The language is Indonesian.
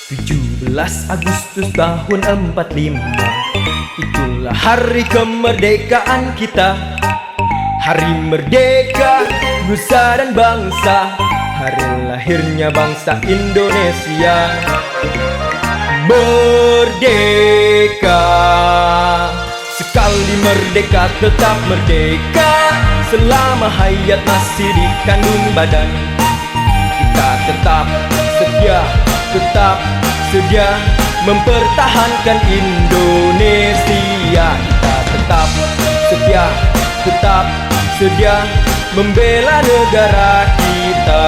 17 Agustus tahun 45, itulah hari kemerdekaan kita. Hari merdeka, nusa dan bangsa, hari lahirnya bangsa Indonesia. Merdeka, sekali merdeka tetap merdeka. Selama hayat masih di kandung badan, kita tetap sedia mempertahankan Indonesia. Kita tetap sedia membela negara kita.